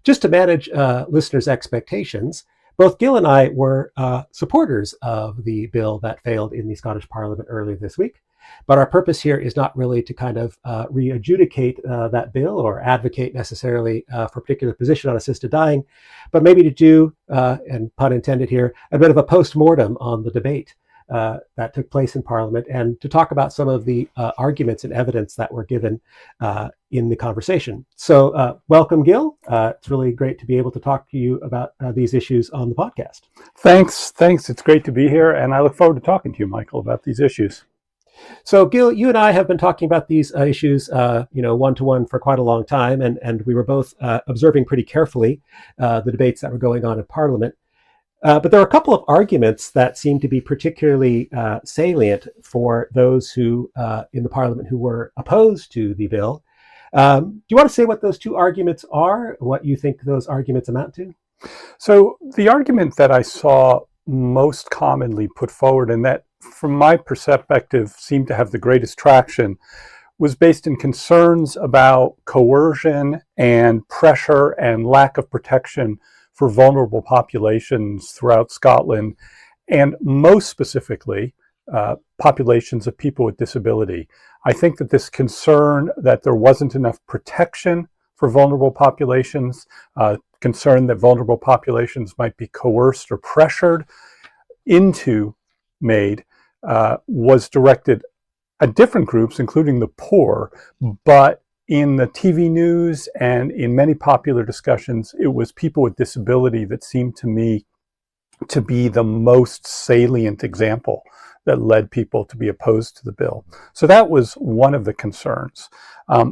Just to manage listeners' expectations, both Gill and I were supporters of the bill that failed in the Scottish Parliament earlier this week. But our purpose here is not really to kind of re-adjudicate that bill or advocate necessarily for a particular position on assisted dying, but maybe to do, and pun intended here, a bit of a post-mortem on the debate that took place in Parliament, and to talk about some of the arguments and evidence that were given in the conversation. So welcome, Gill. It's really great to be able to talk to you about these issues on the podcast. Thanks. It's great to be here, and I look forward to talking to you, Michael, about these issues. So, Gill, you and I have been talking about these issues, one-to-one for quite a long time, and we were both observing pretty carefully the debates that were going on in Parliament. But there are a couple of arguments that seem to be particularly salient for those who in the Parliament who were opposed to the bill. Do you want to say what those two arguments are, what you think those arguments amount to? So the argument that I saw most commonly put forward, and that from my perspective seemed to have the greatest traction, was based in concerns about coercion and pressure and lack of protection for vulnerable populations throughout Scotland, and most specifically, populations of people with disability. I think that this concern that there wasn't enough protection for vulnerable populations, concern that vulnerable populations might be coerced or pressured into MAID, was directed at different groups, including the poor, but in the TV news and in many popular discussions, it was people with disability that seemed to me to be the most salient example that led people to be opposed to the bill. So that was one of the concerns. A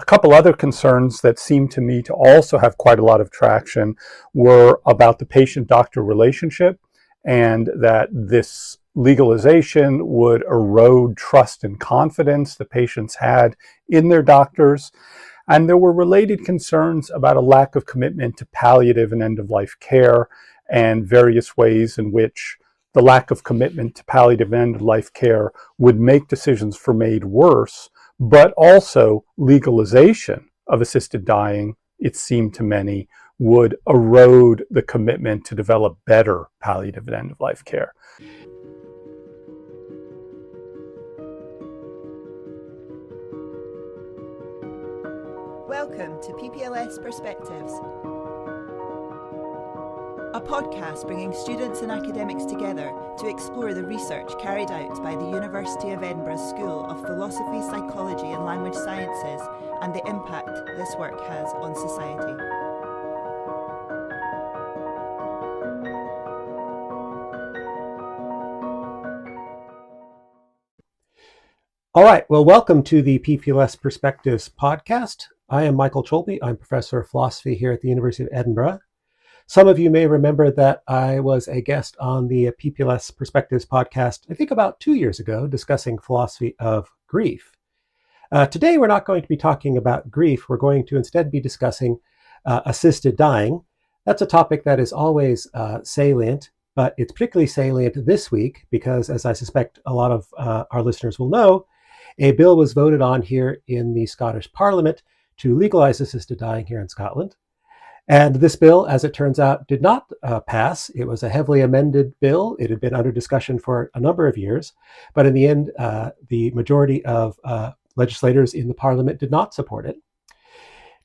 couple other concerns that seemed to me to also have quite a lot of traction were about the patient-doctor relationship, and that this legalization would erode trust and confidence the patients had in their doctors. And there were related concerns about a lack of commitment to palliative and end-of-life care, and various ways in which the lack of commitment to palliative and end-of-life care would make decisions for MAID worse, but also legalization of assisted dying, it seemed to many, would erode the commitment to develop better palliative and end-of-life care. Welcome to PPLS Perspectives, a podcast bringing students and academics together to explore the research carried out by the University of Edinburgh School of Philosophy, Psychology and Language Sciences, and the impact this work has on society. All right, well, welcome to the PPLS Perspectives podcast. I am Michael Cholbi. I'm professor of philosophy here at the University of Edinburgh. Some of you may remember that I was a guest on the PPLS Perspectives podcast, I think about 2 years ago, discussing philosophy of grief. Today, we're not going to be talking about grief. We're going to instead be discussing assisted dying. That's a topic that is always salient, but it's particularly salient this week because, as I suspect a lot of our listeners will know, a bill was voted on here in the Scottish Parliament to legalize assisted dying here in Scotland. And this bill, as it turns out, did not pass. It was a heavily amended bill. It had been under discussion for a number of years. But in the end, the majority of legislators in the Parliament did not support it.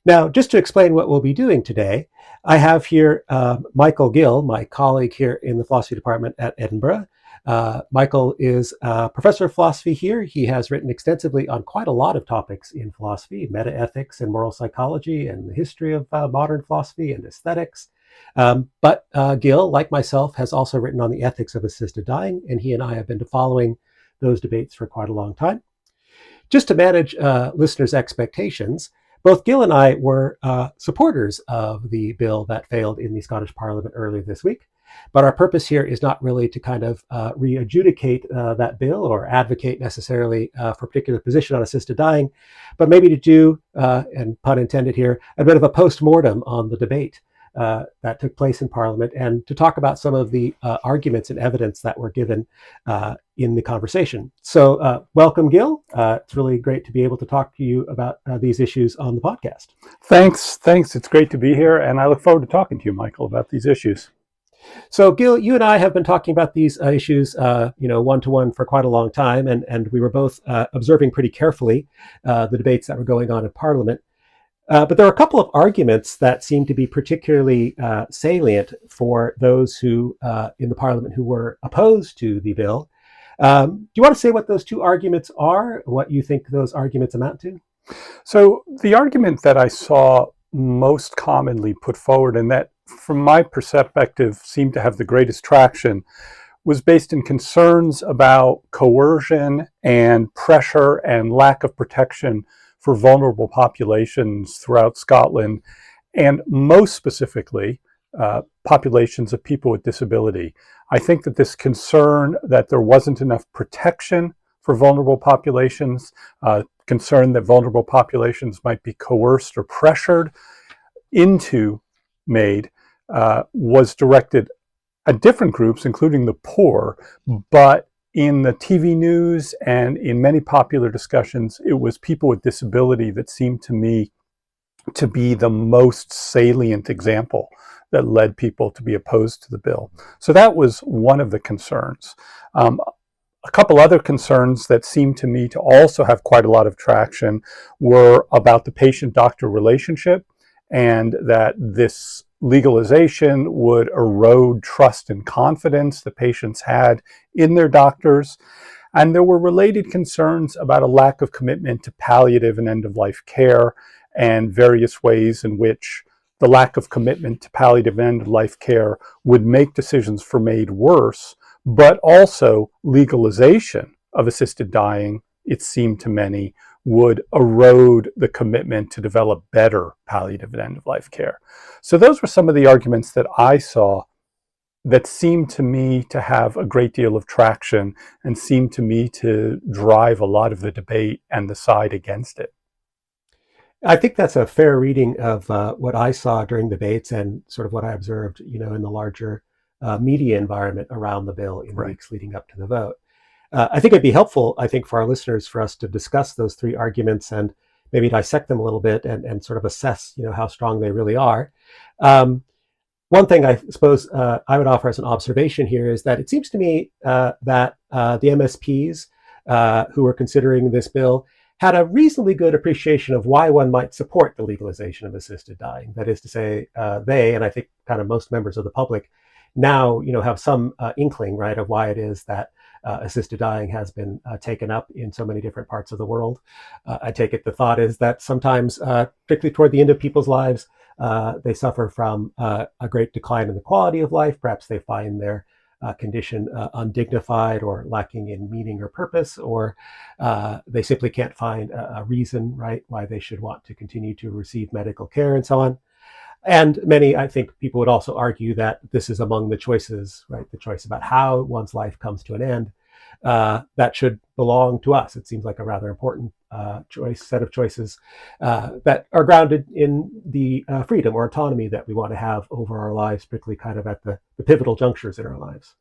Now, just to explain what we'll be doing today, I have here Michael Gill, my colleague here in the philosophy department at Edinburgh. Michael is a professor of philosophy here. He has written extensively on quite a lot of topics in philosophy, metaethics and moral psychology, and the history of modern philosophy and aesthetics. But Gill, like myself, has also written on the ethics of assisted dying, and he and I have been following those debates for quite a long time. Just to manage listeners' expectations, both Gill and I were supporters of the bill that failed in the Scottish Parliament earlier this week. But our purpose here is not really to kind of re-adjudicate that bill or advocate necessarily for a particular position on assisted dying, but maybe to do, and pun intended here, a bit of a post-mortem on the debate that took place in Parliament, and to talk about some of the arguments and evidence that were given in the conversation. So welcome, Gill. It's really great to be able to talk to you about these issues on the podcast. Thanks. It's great to be here, and I look forward to talking to you, Michael, about these issues. So, Gill, you and I have been talking about these issues, one-to-one for quite a long time, and we were both observing pretty carefully the debates that were going on in Parliament. But there are a couple of arguments that seem to be particularly salient for those who in the Parliament who were opposed to the bill. Do you want to say what those two arguments are, what you think those arguments amount to? So the argument that I saw most commonly put forward, and that from my perspective seemed to have the greatest traction, was based in concerns about coercion and pressure and lack of protection for vulnerable populations throughout Scotland, and most specifically, populations of people with disability. I think that this concern that there wasn't enough protection for vulnerable populations, concern that vulnerable populations might be coerced or pressured into MAID, was directed at different groups, including the poor, but in the TV news and in many popular discussions, it was people with disability that seemed to me to be the most salient example that led people to be opposed to the bill. So that was one of the concerns. A couple other concerns that seemed to me to also have quite a lot of traction were about the patient-doctor relationship, and that this legalization would erode trust and confidence the patients had in their doctors. And there were related concerns about a lack of commitment to palliative and end-of-life care, and various ways in which the lack of commitment to palliative and end-of-life care would make decisions for MAID worse, but also legalization of assisted dying, it seemed to many, would erode the commitment to develop better palliative and end-of-life care. So those were some of the arguments that I saw that seemed to me to have a great deal of traction and seemed to me to drive a lot of the debate and the side against it. I think that's a fair reading of what I saw during debates and sort of what I observed, in the larger media environment around the bill in the weeks leading up to the vote. I think it'd be helpful, for our listeners, for us to discuss those three arguments and maybe dissect them a little bit and sort of assess, how strong they really are. One thing I suppose I would offer as an observation here is that it seems to me that the MSPs who were considering this bill had a reasonably good appreciation of why one might support the legalization of assisted dying. That is to say, they, and I think kind of most members of the public, now have some inkling, right, of why it is that assisted dying has been taken up in so many different parts of the world. I take it the thought is that sometimes, particularly toward the end of people's lives, they suffer from a great decline in the quality of life. Perhaps they find their condition undignified or lacking in meaning or purpose, or they simply can't find a reason, right, why they should want to continue to receive medical care and so on. And many, I think, people would also argue that this is among the choices, right, the choice about how one's life comes to an end, that should belong to us. It seems like a rather important set of choices that are grounded in the freedom or autonomy that we want to have over our lives, particularly kind of at the pivotal junctures in our lives.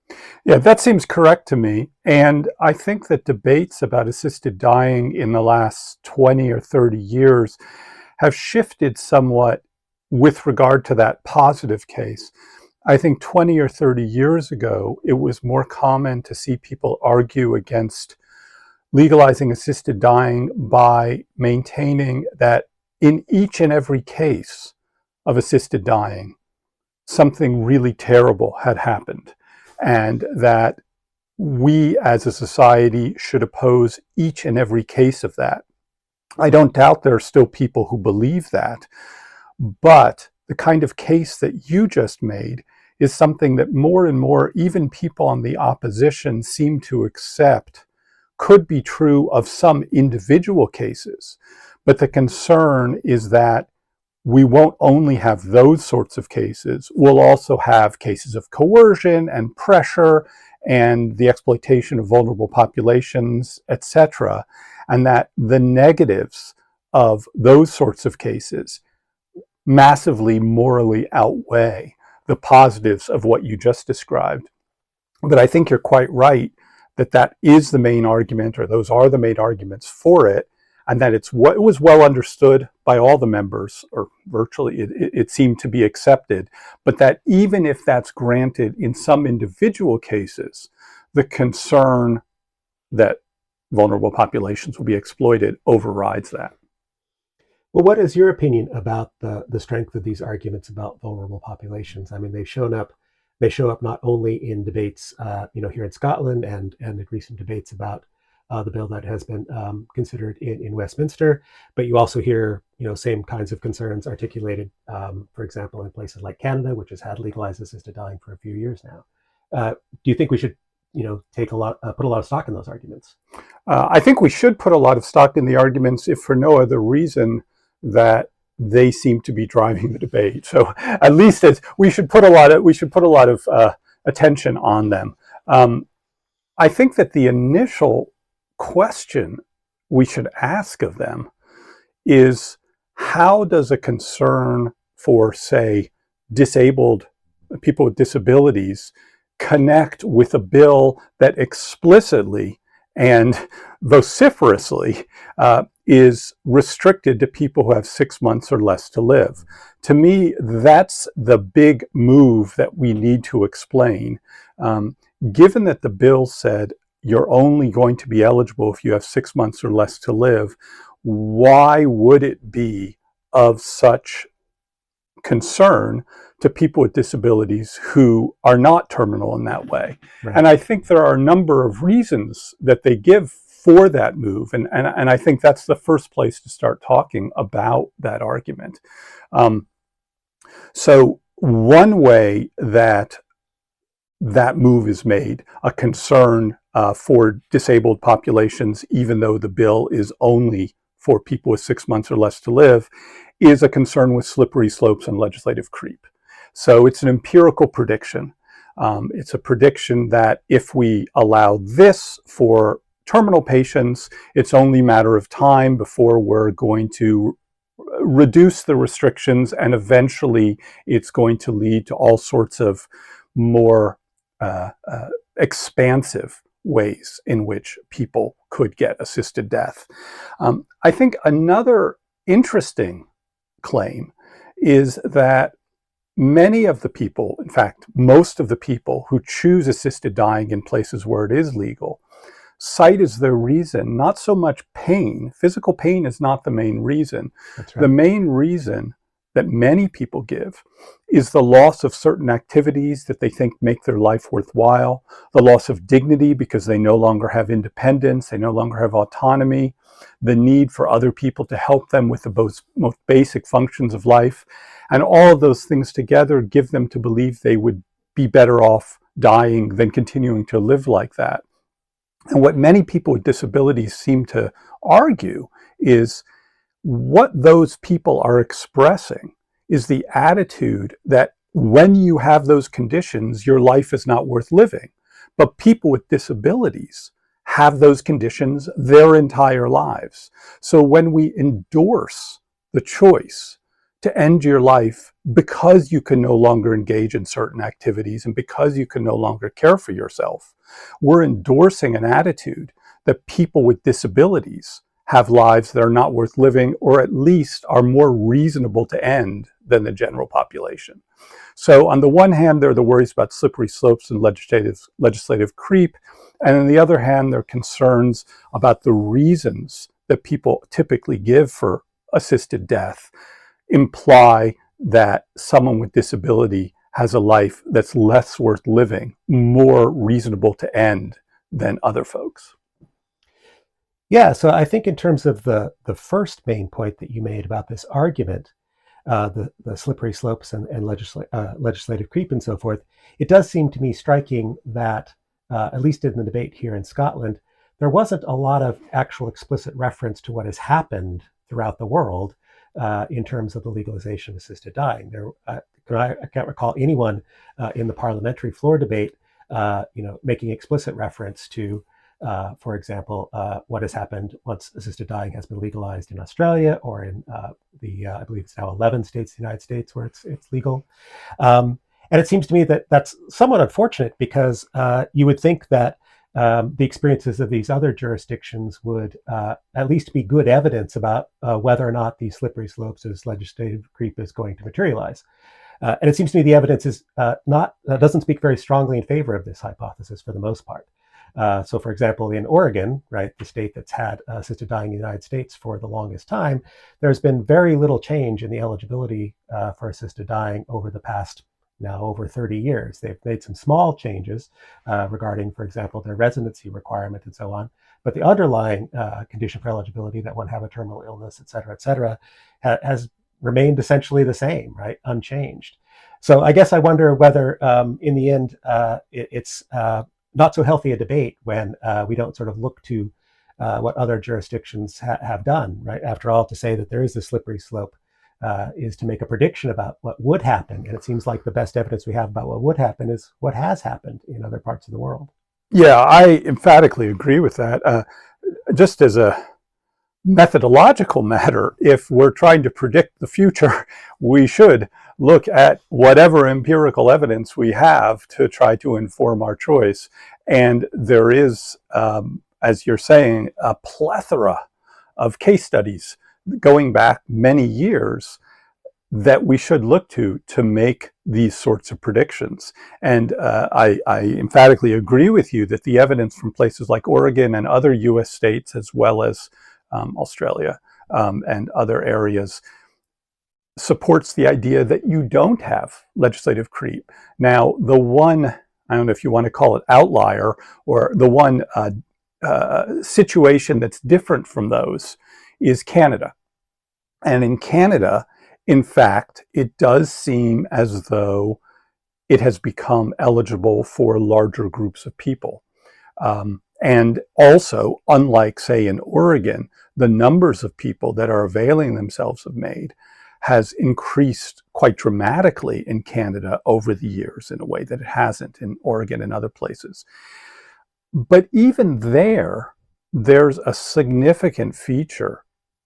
Yeah, that seems correct to me. And I think that debates about assisted dying in the last 20 or 30 years have shifted somewhat with regard to that positive case. I think 20 or 30 years ago, it was more common to see people argue against legalizing assisted dying by maintaining that in each and every case of assisted dying, something really terrible had happened, and that we as a society should oppose each and every case of that. I don't doubt there are still people who believe that, but the kind of case that you just made is something that more and more, even people on the opposition seem to accept could be true of some individual cases. But the concern is that we won't only have those sorts of cases, we'll also have cases of coercion and pressure and the exploitation of vulnerable populations, etc. And that the negatives of those sorts of cases massively morally outweigh the positives of what you just described. But I think you're quite right that that is the main argument, or those are the main arguments for it, and that it was well understood by all the members, or virtually it seemed to be accepted, but that even if that's granted in some individual cases, the concern that vulnerable populations will be exploited overrides that. Well, what is your opinion about the strength of these arguments about vulnerable populations? I mean, they show up not only in debates, here in Scotland and in recent debates about the bill that has been considered in Westminster, but you also hear, same kinds of concerns articulated, for example, in places like Canada, which has had legalized assisted dying for a few years now. Do you think we should, put a lot of stock in those arguments? I think we should put a lot of stock in the arguments, if for no other reason that they seem to be driving the debate. So at least we should put a lot of attention on them. I think that the initial question we should ask of them is, how does a concern for, say, disabled people with disabilities connect with a bill that explicitly and vociferously is restricted to people who have 6 months or less to live? To me, that's the big move that we need to explain. Given that the bill said you're only going to be eligible if you have 6 months or less to live, why would it be of such concern to people with disabilities who are not terminal in that way? Right. And I think there are a number of reasons that they give for that move. And I think that's the first place to start talking about that argument. So one way that move is made, a concern for disabled populations, even though the bill is only for people with 6 months or less to live, is a concern with slippery slopes and legislative creep. So it's an empirical prediction. It's a prediction that if we allow this for terminal patients, it's only a matter of time before we're going to reduce the restrictions, and eventually it's going to lead to all sorts of more expansive ways in which people could get assisted death. I think another interesting claim is that many of the people, in fact, most of the people who choose assisted dying in places where it is legal, cite as their reason not so much pain. Physical pain is not the main reason. That's right. The main reason that many people give is the loss of certain activities that they think make their life worthwhile, the loss of dignity because they no longer have independence, they no longer have autonomy, the need for other people to help them with the most basic functions of life. And all of those things together give them to believe they would be better off dying than continuing to live like that. And what many people with disabilities seem to argue is what those people are expressing is the attitude that when you have those conditions, your life is not worth living. But people with disabilities have those conditions their entire lives. So when we endorse the choice to end your life because you can no longer engage in certain activities and because you can no longer care for yourself, we're endorsing an attitude that people with disabilities have lives that are not worth living, or at least are more reasonable to end than the general population. So on the one hand, there are the worries about slippery slopes and legislative creep, and on the other hand, there are concerns about the reasons that people typically give for assisted death imply that someone with disability has a life that's less worth living, more reasonable to end than other folks. Yeah, so I think in terms of the first main point that you made about this argument, the slippery slopes and legislative creep and so forth, it does seem to me striking that, at least in the debate here in Scotland, there wasn't a lot of actual explicit reference to what has happened throughout the world in terms of the legalization of assisted dying. I can't recall anyone in the parliamentary floor debate, making explicit reference to For example, what has happened once assisted dying has been legalized in Australia or in I believe it's now 11 states in the United States where it's legal. And it seems to me that that's somewhat unfortunate because you would think that the experiences of these other jurisdictions would at least be good evidence about whether or not these slippery slopes as legislative creep is going to materialize. And it seems to me the evidence is doesn't speak very strongly in favor of this hypothesis for the most part. So, for example, in Oregon, right, the state that's had assisted dying in the United States for the longest time, there's been very little change in the eligibility for assisted dying over the past now over 30 years. They've made some small changes regarding, for example, their residency requirement and so on. But the underlying condition for eligibility, that one have a terminal illness, et cetera, has remained essentially the same, right? Unchanged. So I guess I wonder whether in the end it's not so healthy a debate when we don't sort of look to what other jurisdictions have done, right? After all, to say that there is a slippery slope is to make a prediction about what would happen. And it seems like the best evidence we have about what would happen is what has happened in other parts of the world. Yeah, I emphatically agree with that. Just as a methodological matter, if we're trying to predict the future, we should look at whatever empirical evidence we have to try to inform our choice. And there is, as you're saying, a plethora of case studies going back many years that we should look to make these sorts of predictions. And I emphatically agree with you that the evidence from places like Oregon and other US states, as well as Australia and other areas, supports the idea that you don't have legislative creep. Now, the one, I don't know if you want to call it outlier, or the one situation that's different from those is Canada. And in Canada, in fact, it does seem as though it has become eligible for larger groups of people. And also, unlike, say, in Oregon, the numbers of people that are availing themselves of MAID has increased quite dramatically in Canada over the years in a way that it hasn't in Oregon and other places. But even there's a significant feature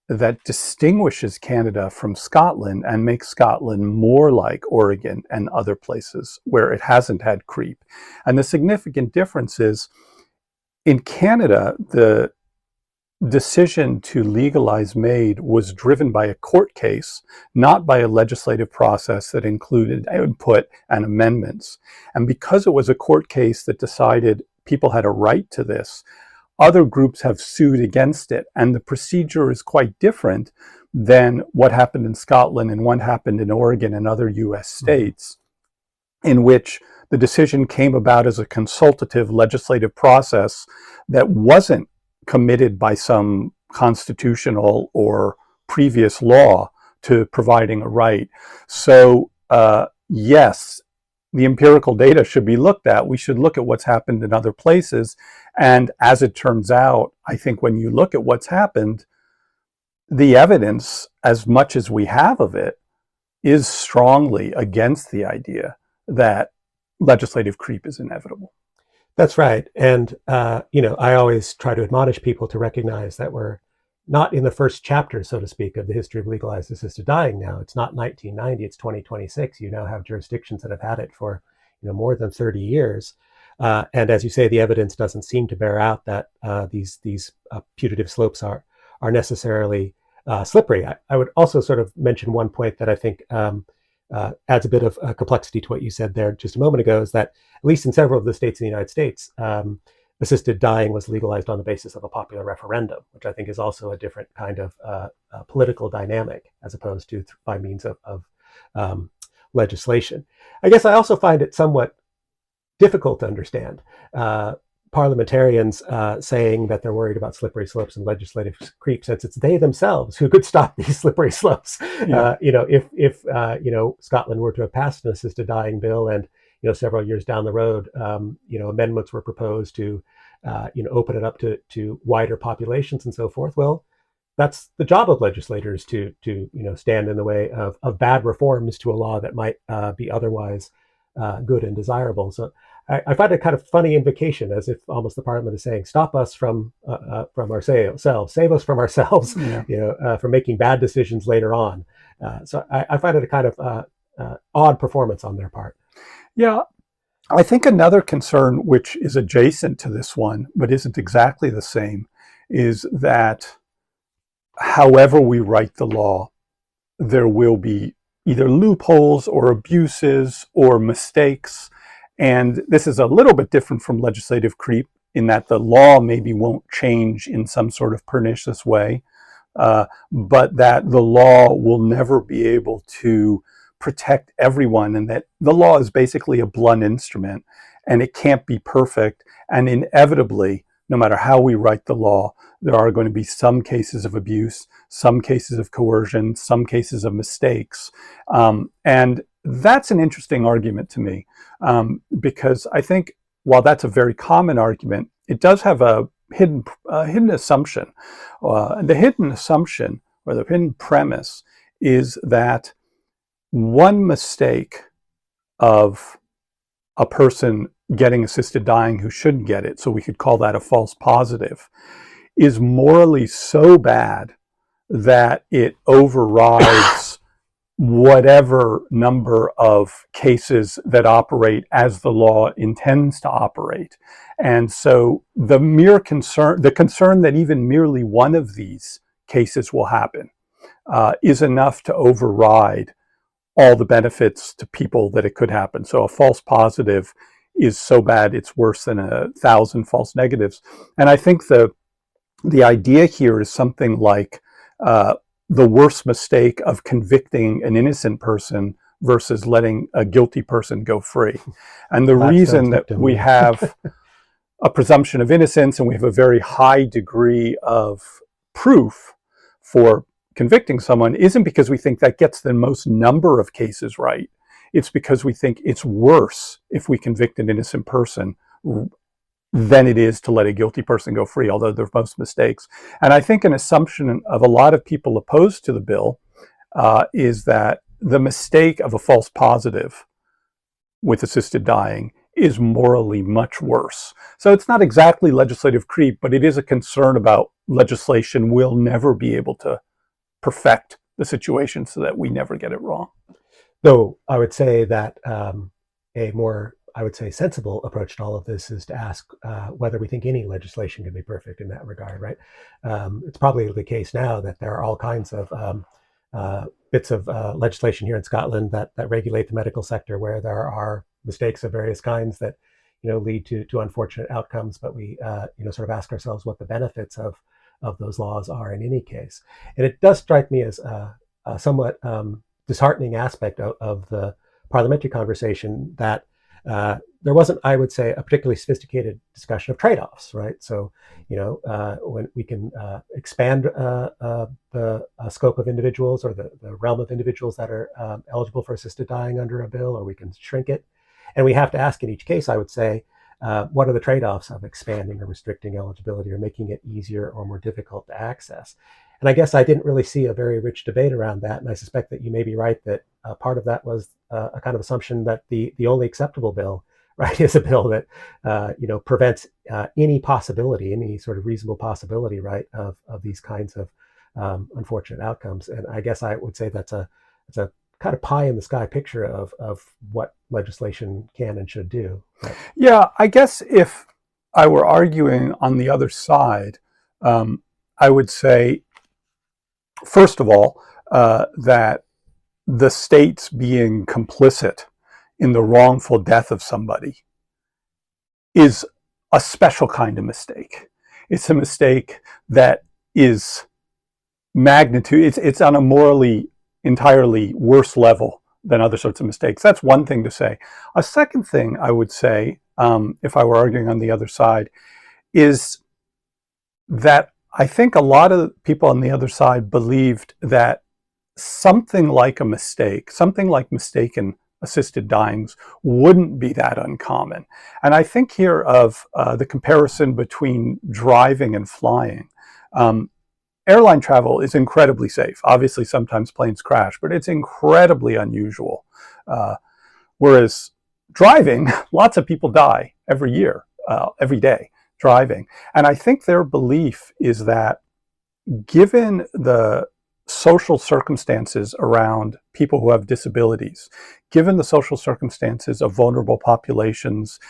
that distinguishes Canada from Scotland and makes Scotland more like Oregon and other places where it hasn't had creep. And the significant difference is, in Canada, the decision to legalize MAID was driven by a court case, not by a legislative process that included input and amendments. And because it was a court case that decided people had a right to this, other groups have sued against it. And the procedure is quite different than what happened in Scotland and what happened in Oregon and other US states, in which the decision came about as a consultative legislative process that wasn't committed by some constitutional or previous law to providing a right. So yes, the empirical data should be looked at. We should look at what's happened in other places. And as it turns out, I think when you look at what's happened, the evidence, as much as we have of it, is strongly against the idea that legislative creep is inevitable. That's right. And, I always try to admonish people to recognize that we're not in the first chapter, so to speak, of the history of legalized assisted dying now. It's not 1990, it's 2026. You now have jurisdictions that have had it for more than 30 years. And as you say, the evidence doesn't seem to bear out that these putative slopes are necessarily slippery. I would also sort of mention one point that I think adds a bit of complexity to what you said there just a moment ago, is that at least in several of the states in the United States, assisted dying was legalized on the basis of a popular referendum, which I think is also a different kind of political dynamic as opposed to by means of legislation. I guess I also find it somewhat difficult to understand parliamentarians saying that they're worried about slippery slopes and legislative creep, since it's they themselves who could stop these slippery slopes. Yeah. If Scotland were to have passed an assisted dying bill, and several years down the road, amendments were proposed to open it up to wider populations and so forth. Well, that's the job of legislators to stand in the way of bad reforms to a law that might be otherwise good and desirable. So I find it kind of funny invocation, as if almost the Parliament is saying, "Stop us from ourselves, save us from ourselves," Yeah. from making bad decisions later on. So I find it a kind of odd performance on their part. Yeah, I think another concern, which is adjacent to this one, but isn't exactly the same, is that however we write the law, there will be either loopholes or abuses or mistakes. And this is a little bit different from legislative creep in that the law maybe won't change in some sort of pernicious way, but that the law will never be able to protect everyone, and that the law is basically a blunt instrument and it can't be perfect. And inevitably, no matter how we write the law, there are going to be some cases of abuse, some cases of coercion, some cases of mistakes. And that's an interesting argument to me, because I think while that's a very common argument, it does have a hidden assumption. The hidden assumption, or the hidden premise, is that one mistake of a person getting assisted dying who shouldn't get it, so we could call that a false positive, is morally so bad that it overrides whatever number of cases that operate as the law intends to operate. And so the concern that even merely one of these cases will happen is enough to override all the benefits to people that it could happen. So a false positive is so bad it's worse than 1,000 false negatives. And I think the idea here is something like the worst mistake of convicting an innocent person versus letting a guilty person go free. And the reason that we have a presumption of innocence and we have a very high degree of proof for convicting someone isn't because we think that gets the most number of cases right. It's because we think it's worse if we convict an innocent person than it is to let a guilty person go free, although there are most mistakes. And I think an assumption of a lot of people opposed to the bill is that the mistake of a false positive with assisted dying is morally much worse. So it's not exactly legislative creep, but it is a concern about legislation will never be able to perfect the situation so that we never get it wrong. Though I would say that a more, I would say, sensible approach to all of this is to ask whether we think any legislation can be perfect in that regard, right? It's probably the case now that there are all kinds of bits of legislation here in Scotland that regulate the medical sector where there are mistakes of various kinds that lead to unfortunate outcomes, but we sort of ask ourselves what the benefits of those laws are in any case. And it does strike me as a somewhat disheartening aspect of the parliamentary conversation that there wasn't, I would say, a particularly sophisticated discussion of trade-offs, right? So, when we can expand the scope of individuals or the realm of individuals that are eligible for assisted dying under a bill, or we can shrink it. And we have to ask in each case, I would say, what are the trade-offs of expanding or restricting eligibility or making it easier or more difficult to access? And I guess I didn't really see a very rich debate around that. And I suspect that you may be right that part of that was a kind of assumption that the only acceptable bill, right, is a bill that, prevents any possibility, any sort of reasonable possibility, right, of these kinds of unfortunate outcomes. And I guess I would say it's a kind of pie in the sky picture of what legislation can and should do. Right? Yeah, I guess if I were arguing on the other side, I would say, first of all, that the states being complicit in the wrongful death of somebody is a special kind of mistake. It's a mistake that is magnitude. It's on a morally entirely worse level than other sorts of mistakes. That's one thing to say. A second thing I would say, if I were arguing on the other side, is that I think a lot of people on the other side believed that something like a mistake, something like mistaken assisted dyings, wouldn't be that uncommon. And I think here of the comparison between driving and flying. Airline travel is incredibly safe. Obviously, sometimes planes crash, but it's incredibly unusual. Whereas driving, lots of people die every year, every day driving. And I think their belief is that given the social circumstances around people who have disabilities, given the social circumstances of vulnerable populations,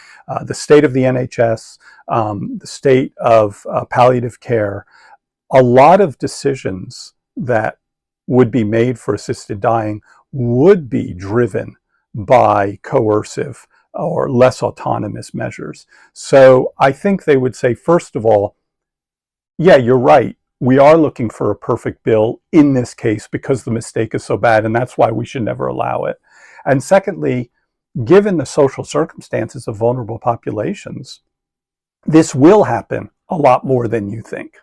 the state of the NHS, the state of palliative care, a lot of decisions that would be made for assisted dying would be driven by coercive or less autonomous measures. So I think they would say, first of all, yeah, you're right. We are looking for a perfect bill in this case because the mistake is so bad, and that's why we should never allow it. And secondly, given the social circumstances of vulnerable populations, this will happen a lot more than you think.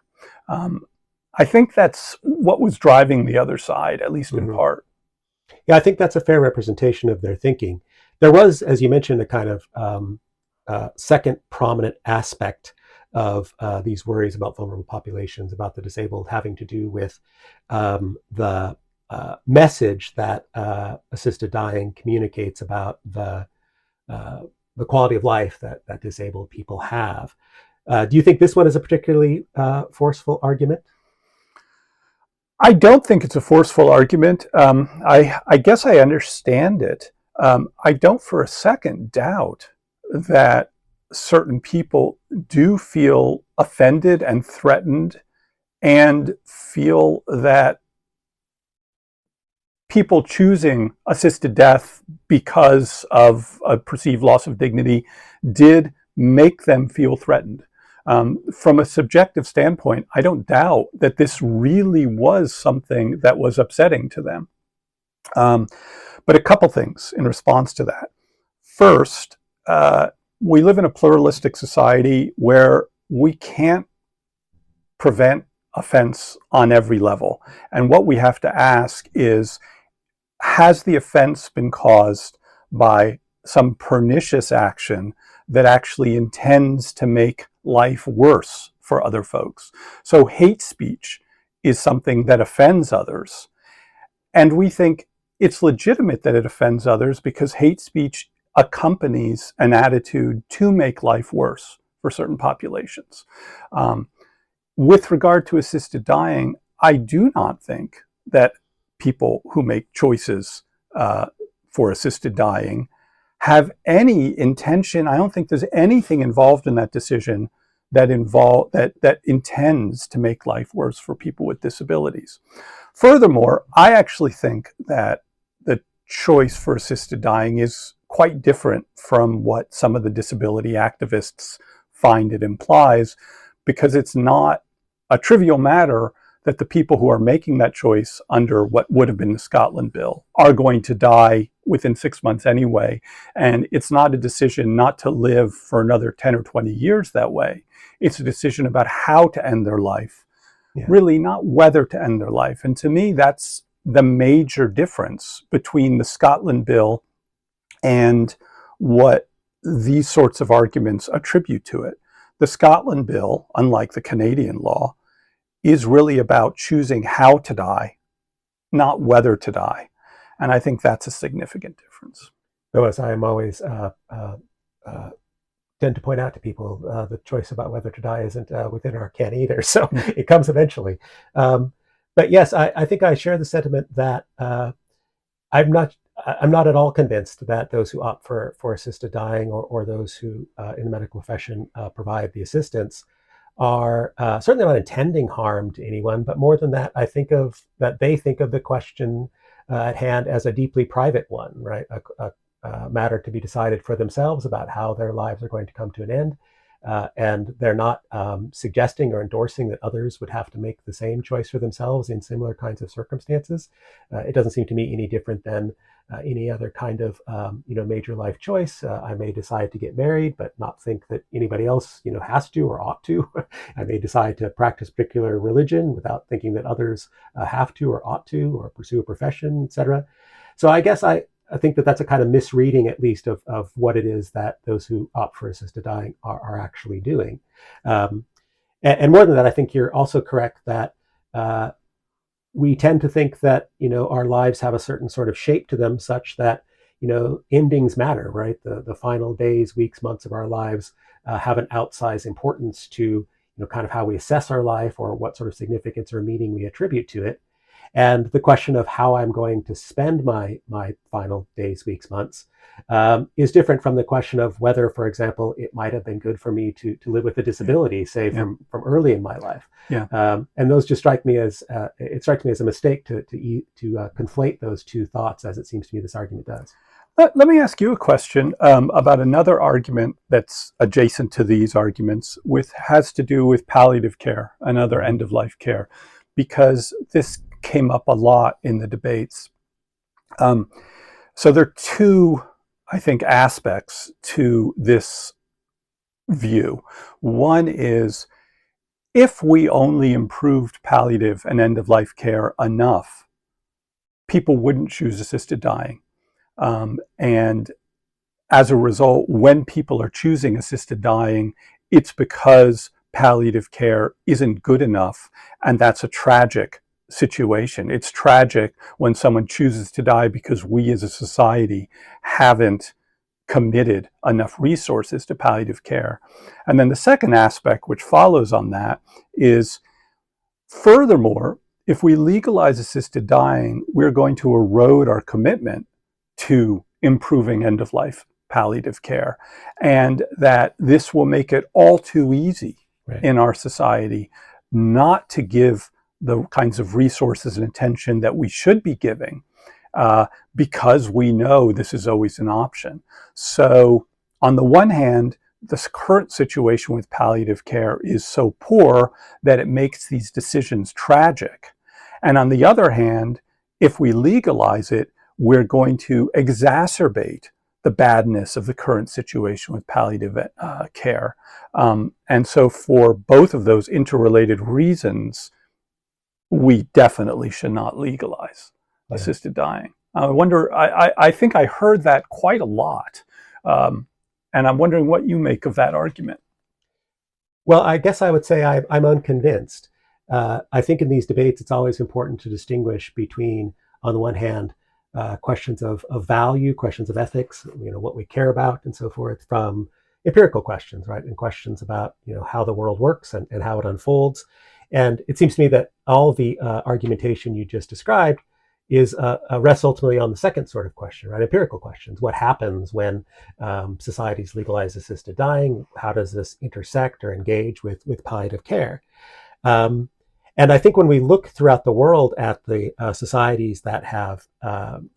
I think that's what was driving the other side, at least in part. Yeah, I think that's a fair representation of their thinking. There was, as you mentioned, a kind of second prominent aspect of these worries about vulnerable populations, about the disabled, having to do with the message that assisted dying communicates about the quality of life that disabled people have. Do you think this one is a particularly forceful argument? I don't think it's a forceful argument. I guess I understand it. I don't for a second doubt that certain people do feel offended and threatened and feel that people choosing assisted death because of a perceived loss of dignity did make them feel threatened. From a subjective standpoint, I don't doubt that this really was something that was upsetting to them. But a couple things in response to that. First, we live in a pluralistic society where we can't prevent offense on every level. And what we have to ask is, has the offense been caused by some pernicious action that actually intends to make life worse for other folks? So hate speech is something that offends others. And we think it's legitimate that it offends others because hate speech accompanies an attitude to make life worse for certain populations. With regard to assisted dying, I do not think that people who make choices for assisted dying have any intention. I don't think there's anything involved in that decision that intends to make life worse for people with disabilities. Furthermore, I actually think that the choice for assisted dying is quite different from what some of the disability activists find it implies, because it's not a trivial matter that the people who are making that choice under what would have been the Scotland bill are going to die within 6 months anyway. And it's not a decision not to live for another 10 or 20 years that way. It's a decision about how to end their life, really not whether to end their life. And to me, that's the major difference between the Scotland bill and what these sorts of arguments attribute to it. The Scotland bill, unlike the Canadian law, is really about choosing how to die, not whether to die. And I think that's a significant difference. Though, as I am always tend to point out to people, the choice about whether to die isn't within our ken either. So it comes eventually. But yes, I think I share the sentiment that I'm not at all convinced that those who opt for assisted dying or those who in the medical profession provide the assistance are certainly not intending harm to anyone, but more than that, I think that they think of the question at hand as a deeply private one, right? A matter to be decided for themselves about how their lives are going to come to an end. And they're not suggesting or endorsing that others would have to make the same choice for themselves in similar kinds of circumstances. It doesn't seem to me any different than any other kind of major life choice. I may decide to get married, but not think that anybody else has to or ought to. I may decide to practice particular religion without thinking that others have to or ought to, or pursue a profession, etc. So I guess I think that that's a kind of misreading, at least, of what it is that those who opt for assisted dying are actually doing. And more than that, I think you're also correct that we tend to think that our lives have a certain sort of shape to them, such that endings matter, right? The final days, weeks, months of our lives have an outsized importance to, kind of how we assess our life or what sort of significance or meaning we attribute to it. And the question of how I'm going to spend my final days, weeks, months is different from the question of whether, for example, it might have been good for me to live with a disability, say from early in my life. And those just strike me as a mistake to conflate those two thoughts, as it seems to me this argument does. Let me ask you a question about another argument that's adjacent to these arguments, has to do with palliative care, another end-of-life care, because this came up a lot in the debates. So there are two, I think, aspects to this view. One is, if we only improved palliative and end-of-life care enough, people wouldn't choose assisted dying. And as a result, when people are choosing assisted dying, it's because palliative care isn't good enough, and that's a tragic situation. It's tragic when someone chooses to die because we as a society haven't committed enough resources to palliative care. And then the second aspect, which follows on that, is furthermore, if we legalize assisted dying, we're going to erode our commitment to improving end-of-life palliative care, and that this will make it all too easy in our society not to give the kinds of resources and attention that we should be giving, because we know this is always an option. So on the one hand, this current situation with palliative care is so poor that it makes these decisions tragic. And on the other hand, if we legalize it, we're going to exacerbate the badness of the current situation with palliative care. And so for both of those interrelated reasons, we definitely should not legalize assisted dying. I wonder, I think I heard that quite a lot. And I'm wondering what you make of that argument. Well, I guess I would say I'm unconvinced. I think in these debates, it's always important to distinguish between, on the one hand, questions of value, questions of ethics, what we care about and so forth, from empirical questions, right? And questions about, how the world works and how it unfolds. And it seems to me that all the argumentation you just described is rests ultimately on the second sort of question, right? Empirical questions. What happens when societies legalize assisted dying? How does this intersect or engage with palliative care? And I think when we look throughout the world at the societies that have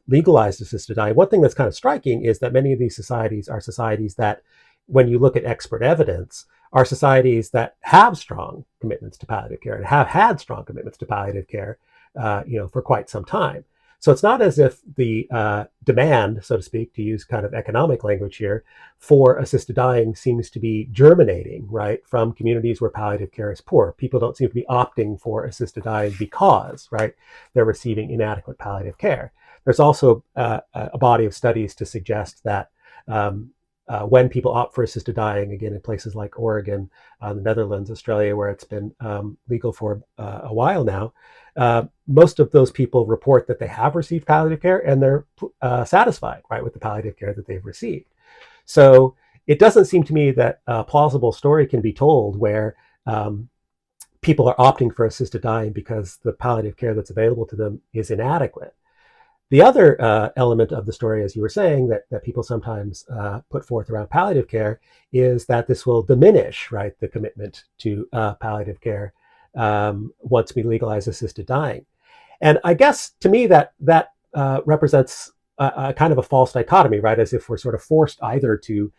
legalized assisted dying, one thing that's kind of striking is that many of these societies are societies that, when you look at expert evidence, are societies that have strong commitments to palliative care and have had strong commitments to palliative care, for quite some time. So it's not as if the demand, so to speak, to use kind of economic language here, for assisted dying seems to be germinating, right, from communities where palliative care is poor. People don't seem to be opting for assisted dying because, right, they're receiving inadequate palliative care. There's also a body of studies to suggest that when people opt for assisted dying, again, in places like Oregon, the Netherlands, Australia, where it's been legal for a while now, most of those people report that they have received palliative care and they're satisfied, right, with the palliative care that they've received. So it doesn't seem to me that a plausible story can be told where people are opting for assisted dying because the palliative care that's available to them is inadequate. The other element of the story, as you were saying, that people sometimes put forth around palliative care is that this will diminish, right, the commitment to palliative care once we legalize assisted dying. And I guess to me that represents a kind of a false dichotomy, right, as if we're sort of forced either to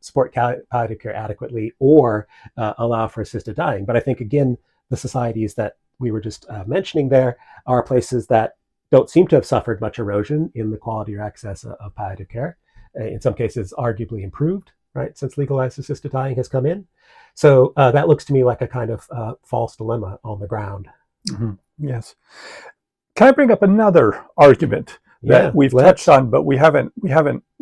support palliative care adequately or allow for assisted dying. But I think, again, the societies that we were just mentioning there are places that don't seem to have suffered much erosion in the quality or access of palliative care. In some cases, arguably improved, right, since legalized assisted dying has come in. So that looks to me like a kind of false dilemma on the ground. Mm-hmm. Yes. Can I bring up another argument that we've touched on, but we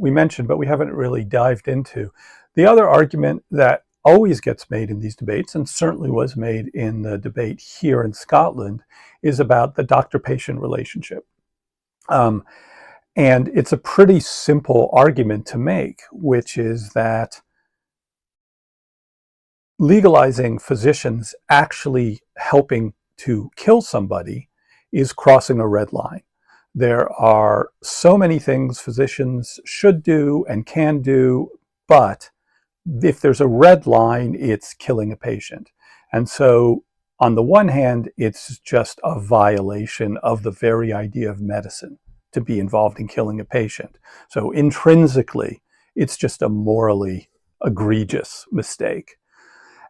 mentioned, but we haven't really dived into? The other argument that always gets made in these debates, and certainly was made in the debate here in Scotland, is about the doctor-patient relationship. And it's a pretty simple argument to make, which is that legalizing physicians actually helping to kill somebody is crossing a red line. There are so many things physicians should do and can do, but if there's a red line, it's killing a patient. And so on the one hand, it's just a violation of the very idea of medicine to be involved in killing a patient. So intrinsically, it's just a morally egregious mistake.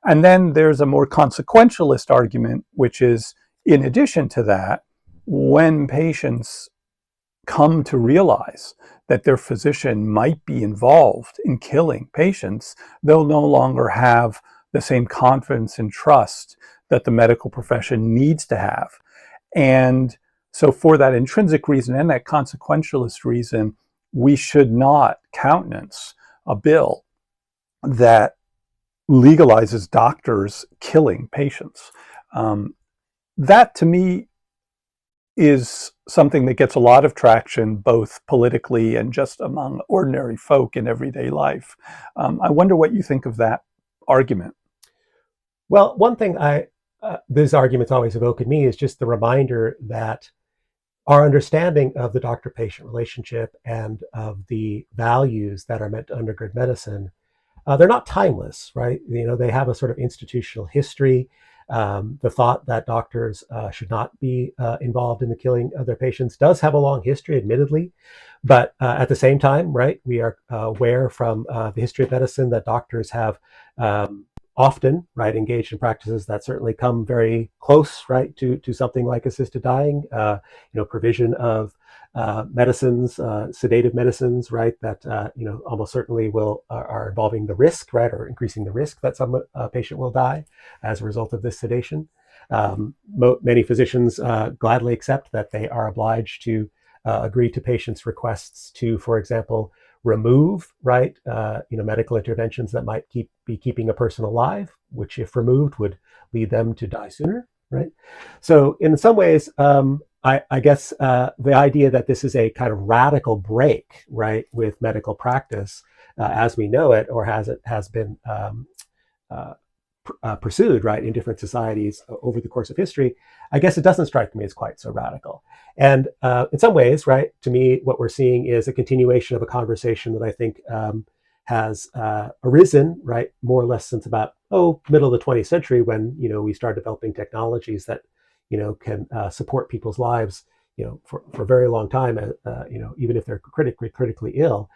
And then there's a more consequentialist argument, which is, in addition to that, when patients come to realize that their physician might be involved in killing patients, they'll no longer have the same confidence and trust that the medical profession needs to have. And so for that intrinsic reason and that consequentialist reason, we should not countenance a bill that legalizes doctors killing patients. That to me is something that gets a lot of traction, both politically and just among ordinary folk in everyday life. I wonder what you think of that argument. Well, one thing these arguments always evoke in me is just the reminder that our understanding of the doctor-patient relationship and of the values that are meant to undergird medicine, they're not timeless, right? They have a sort of institutional history. The thought that doctors should not be involved in the killing of their patients does have a long history, admittedly. But at the same time, right, we are aware from the history of medicine that doctors have often, right, engaged in practices that certainly come very close, right, to something like assisted dying. Provision of medicines, sedative medicines, right, that almost certainly are involving the risk, right, or increasing the risk that some patient will die as a result of this sedation. Many physicians gladly accept that they are obliged to agree to patients' requests to, for example, remove, right, medical interventions that might be keeping a person alive, which if removed would lead them to die sooner, right? So in some ways, I guess the idea that this is a kind of radical break, right, with medical practice as we know it, or has been pursued, right, in different societies over the course of history, I guess it doesn't strike me as quite so radical. And in some ways, right, to me, what we're seeing is a continuation of a conversation that I think has arisen, right, more or less since about, middle of the 20th century, when, we started developing technologies that, can support people's lives, for a very long time, even if they're critically ill.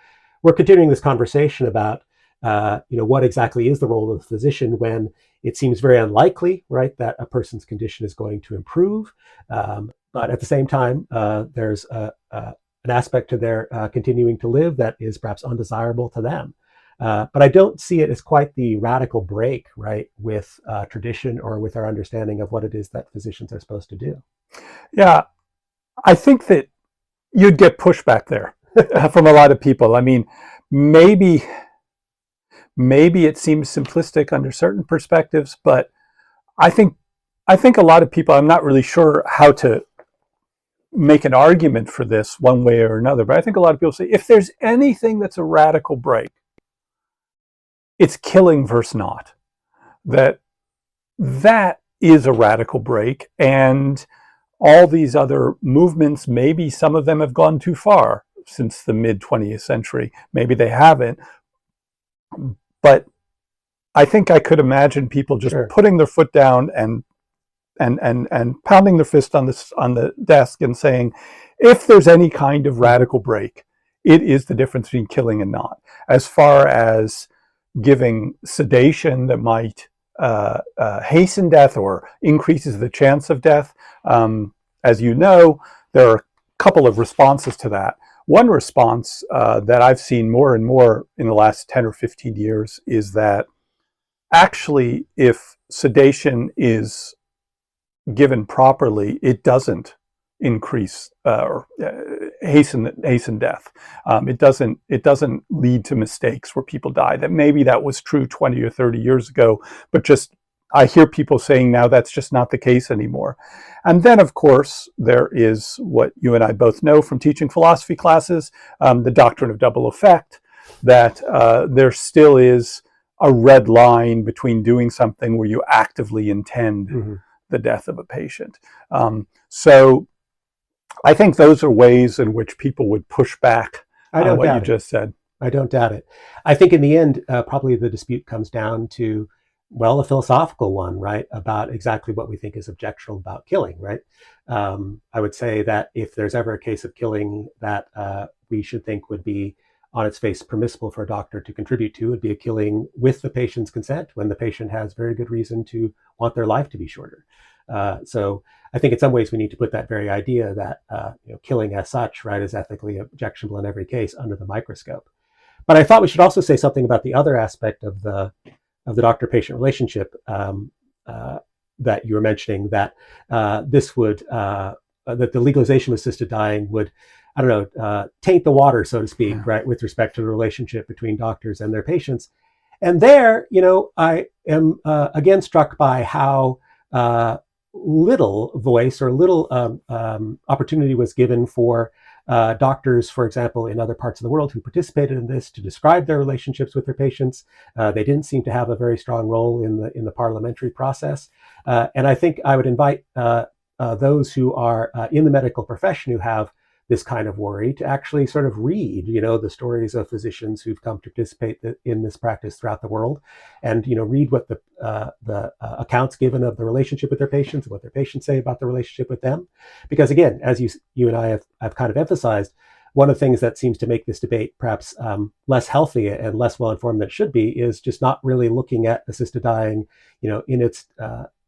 We're continuing this conversation about, what exactly is the role of the physician when it seems very unlikely, right, that a person's condition is going to improve. But at the same time, there's an aspect to their continuing to live that is perhaps undesirable to them. But I don't see it as quite the radical break, right, with tradition or with our understanding of what it is that physicians are supposed to do. Yeah, I think that you'd get pushback there from a lot of people. I mean, maybe it seems simplistic under certain perspectives, but I think a lot of people, I'm not really sure how to make an argument for this one way or another, but I think a lot of people say, if there's anything that's a radical break, it's killing versus not. That is a radical break, and all these other movements, maybe some of them have gone too far since the mid-20th century. Maybe they haven't. But I think I could imagine people just putting their foot down and pounding their fist on the desk and saying, if there's any kind of radical break, it is the difference between killing and not. As far as giving sedation that might hasten death or increases the chance of death, as you know, there are a couple of responses to that. One response that I've seen more and more in the last 10 or 15 years is that actually, if sedation is given properly, it doesn't increase or hasten death. It doesn't lead to mistakes where people die. That maybe that was true 20 or 30 years ago, but just I hear people saying now that's just not the case anymore. And then, of course, there is what you and I both know from teaching philosophy classes, the doctrine of double effect, that there still is a red line between doing something where you actively intend the death of a patient. So I think those are ways in which people would push back on what you just said. I don't doubt it. I think in the end, probably the dispute comes down to, well, a philosophical one, right, about exactly what we think is objectionable about killing, right? I would say that if there's ever a case of killing that we should think would be on its face permissible for a doctor to contribute to, would be a killing with the patient's consent, when the patient has very good reason to want their life to be shorter. So I think in some ways we need to put that very idea that killing as such, right, is ethically objectionable in every case under the microscope. But I thought we should also say something about the other aspect of the doctor-patient relationship that you were mentioning, that this would that the legalization of assisted dying would, I don't know, taint the water, so to speak, right, with respect to the relationship between doctors and their patients. And there, I am again struck by how little voice or little opportunity was given for doctors, for example, in other parts of the world who participated in this to describe their relationships with their patients. They didn't seem to have a very strong role in the parliamentary process. And I think I would invite those who are in the medical profession who have this kind of worry to actually sort of read, the stories of physicians who've come to participate in this practice throughout the world, and read what the accounts given of the relationship with their patients and what their patients say about the relationship with them. Because again, as you and I have kind of emphasized, one of the things that seems to make this debate perhaps less healthy and less well informed than it should be is just not really looking at assisted dying,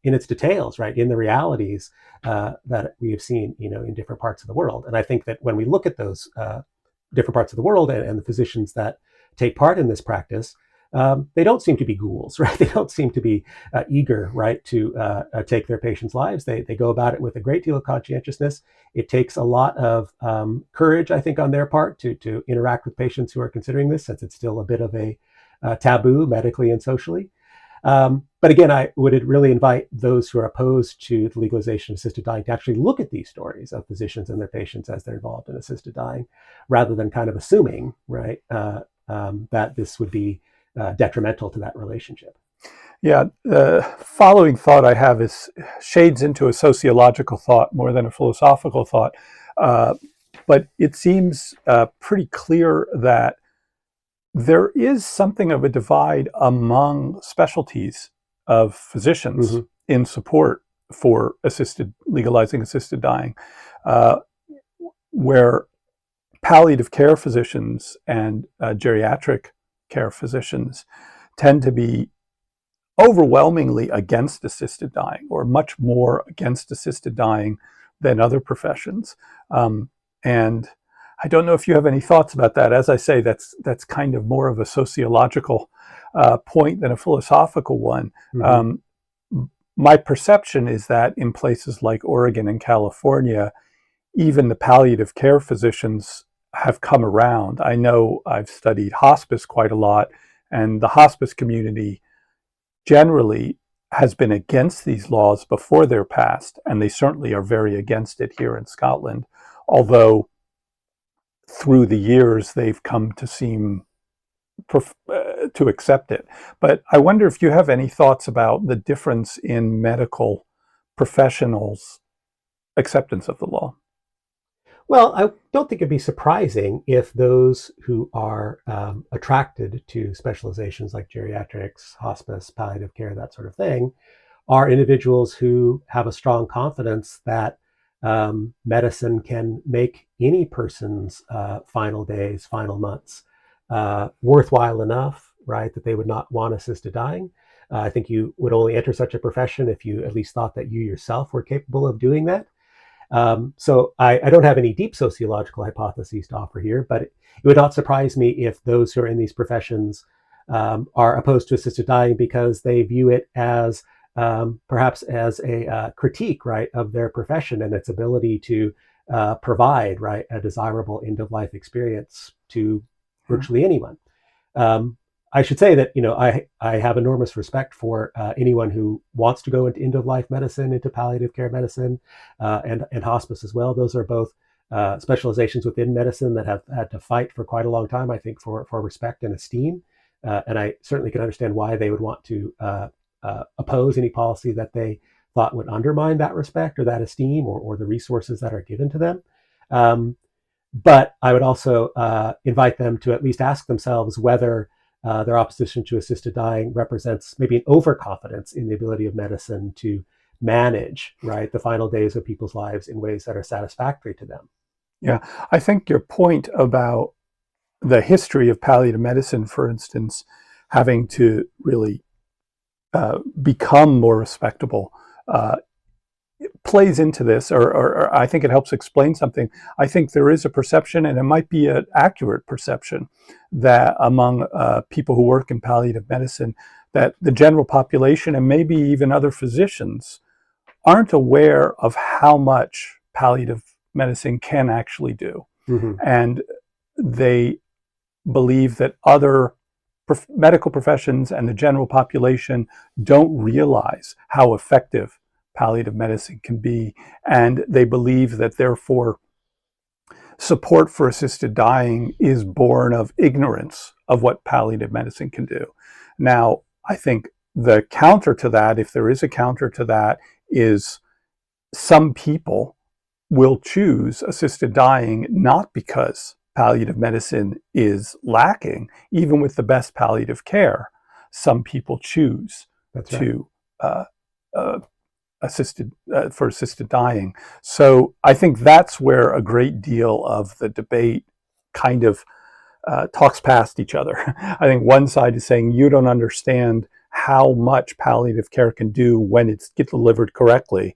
in its details, right, in the realities that we have seen, in different parts of the world. And I think that when we look at those different parts of the world and the physicians that take part in this practice, they don't seem to be ghouls, right? They don't seem to be eager, right, to take their patients' lives. They go about it with a great deal of conscientiousness. It takes a lot of courage, I think, on their part to interact with patients who are considering this, since it's still a bit of a taboo medically and socially. But again, I would really invite those who are opposed to the legalization of assisted dying to actually look at these stories of physicians and their patients as they're involved in assisted dying, rather than kind of assuming, right, that this would be detrimental to that relationship. Yeah, the following thought I have is shades into a sociological thought more than a philosophical thought. But it seems pretty clear that there is something of a divide among specialties of physicians in support for legalizing assisted dying, where palliative care physicians and geriatric care physicians tend to be overwhelmingly against assisted dying, or much more against assisted dying than other professions. And I don't know if you have any thoughts about that. As I say, that's kind of more of a sociological point than a philosophical one. My perception is that in places like Oregon and California, even the palliative care physicians have come around. I know I've studied hospice quite a lot, and the hospice community generally has been against these laws before they're passed, and they certainly are very against it here in Scotland, although through the years they've come to seem to accept it. But I wonder if you have any thoughts about the difference in medical professionals' acceptance of the law. Well, I don't think it'd be surprising if those who are attracted to specializations like geriatrics, hospice, palliative care, that sort of thing, are individuals who have a strong confidence that medicine can make any person's final days, final months worthwhile enough, right, that they would not want assisted dying. I think you would only enter such a profession if you at least thought that you yourself were capable of doing that. So I don't have any deep sociological hypotheses to offer here, but it would not surprise me if those who are in these professions are opposed to assisted dying because they view it as perhaps as a critique, right, of their profession and its ability to provide, right, a desirable end-of-life experience to virtually anyone. I should say that, I have enormous respect for anyone who wants to go into end of life medicine, into palliative care medicine, and hospice as well. Those are both specializations within medicine that have had to fight for quite a long time, I think, for respect and esteem. And I certainly can understand why they would want to oppose any policy that they thought would undermine that respect or that esteem or the resources that are given to them. But I would also invite them to at least ask themselves whether their opposition to assisted dying represents maybe an overconfidence in the ability of medicine to manage, right, the final days of people's lives in ways that are satisfactory to them. Yeah, I think your point about the history of palliative medicine, for instance, having to really become more respectable, plays into this, or I think it helps explain something. I think there is a perception, and it might be an accurate perception, that among people who work in palliative medicine, that the general population and maybe even other physicians aren't aware of how much palliative medicine can actually do. Mm-hmm. And they believe that other medical professions and the general population don't realize how effective palliative medicine can be, and they believe that therefore support for assisted dying is born of ignorance of what palliative medicine can do. Now, I think the counter to that, if there is a counter to that, is some people will choose assisted dying not because palliative medicine is lacking, even with the best palliative care. Some people choose to assisted dying. So I think that's where a great deal of the debate kind of talks past each other. I think one side is saying you don't understand how much palliative care can do when it's delivered correctly.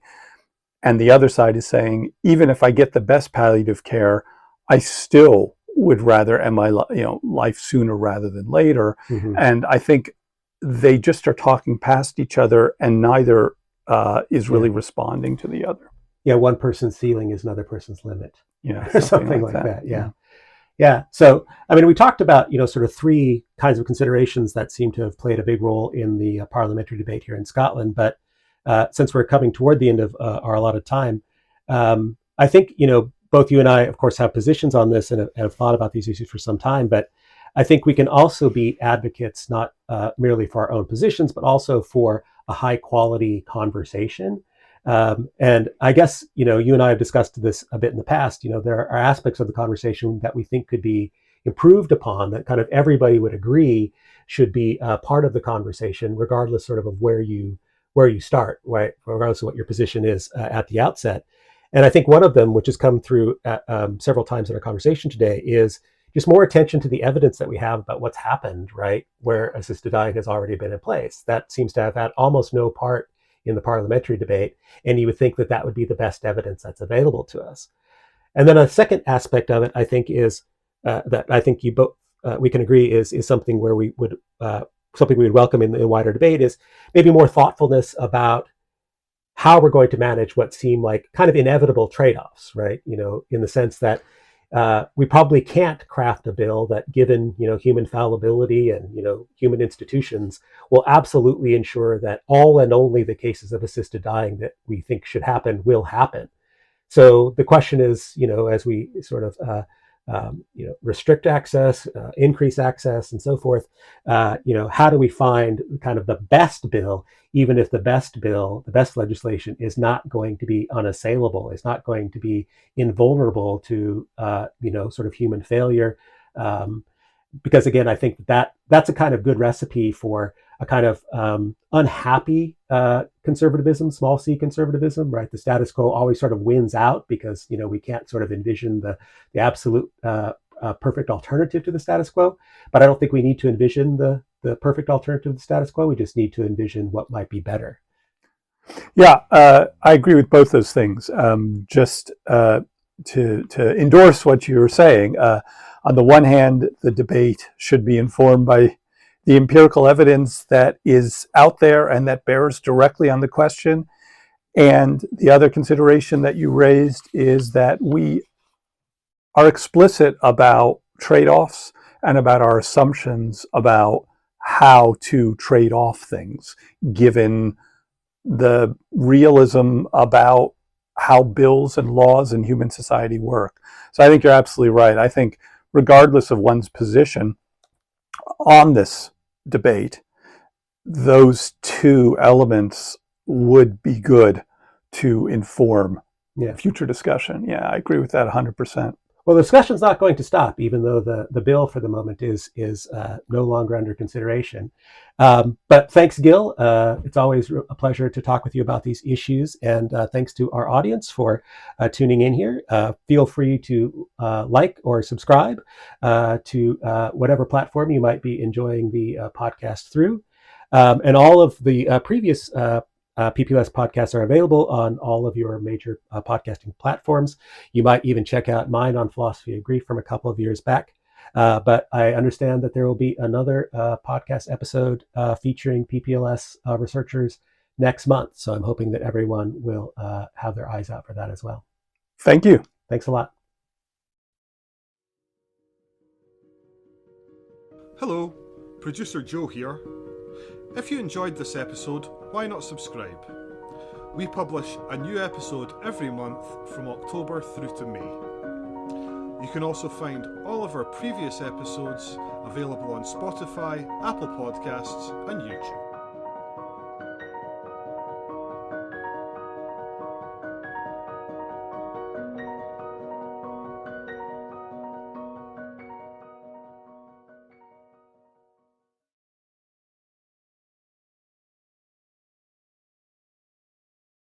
And the other side is saying, even if I get the best palliative care, I still would rather end my life sooner rather than later. Mm-hmm. And I think they just are talking past each other, and neither is really responding to the other. Yeah, one person's ceiling is another person's limit. Yeah, or something like that. Yeah. So, I mean, we talked about, sort of three kinds of considerations that seem to have played a big role in the parliamentary debate here in Scotland. But since we're coming toward the end of our allotted time, I think, both you and I, of course, have positions on this and have thought about these issues for some time. But I think we can also be advocates, not merely for our own positions, but also for a high quality conversation. And I guess, you and I have discussed this a bit in the past. There are aspects of the conversation that we think could be improved upon, that kind of everybody would agree should be part of the conversation, regardless sort of where you start, right? Regardless of what your position is at the outset. And I think one of them, which has come through several times in our conversation today, is just more attention to the evidence that we have about what's happened, right, where assisted dying has already been in place. That seems to have had almost no part in the parliamentary debate, and you would think that would be the best evidence that's available to us. And then a second aspect of it, I think, is that I think you both we can agree is something where we would welcome in the wider debate, is maybe more thoughtfulness about how we're going to manage what seem like kind of inevitable trade-offs, right? In the sense that we probably can't craft a bill that, given human fallibility and human institutions, will absolutely ensure that all and only the cases of assisted dying that we think should happen will happen. So the question is, as we sort of restrict access, increase access, and so forth, how do we find kind of the best bill, even if the best legislation is not going to be unassailable, is not going to be invulnerable to, sort of human failure. Because again, I think that's a kind of good recipe for a kind of unhappy conservatism, small c conservatism, right? The status quo always sort of wins out because, we can't sort of envision the absolute perfect alternative to the status quo. But I don't think we need to envision the perfect alternative to the status quo. We just need to envision what might be better. Yeah, I agree with both those things. Just to endorse what you were saying, on the one hand, the debate should be informed by the empirical evidence that is out there and that bears directly on the question. And the other consideration that you raised is that we are explicit about trade-offs and about our assumptions about how to trade off things, given the realism about how bills and laws in human society work. So I think you're absolutely right. I think regardless of one's position on this debate, those two elements would be good to inform future discussion. Yeah, I agree with that 100%. Well, the discussion's not going to stop, even though the bill for the moment is no longer under consideration. But thanks, Gill. It's always a pleasure to talk with you about these issues. And thanks to our audience for tuning in here. Feel free to like or subscribe to whatever platform you might be enjoying the podcast through. And all of the previous PPLS podcasts are available on all of your major podcasting platforms. You might even check out mine on Philosophy of Grief from a couple of years back. But I understand that there will be another podcast episode featuring PPLS researchers next month. So I'm hoping that everyone will have their eyes out for that as well. Thank you. Thanks a lot. Hello, producer Joe here. If you enjoyed this episode, why not subscribe? We publish a new episode every month from October through to May. You can also find all of our previous episodes available on Spotify, Apple Podcasts and YouTube.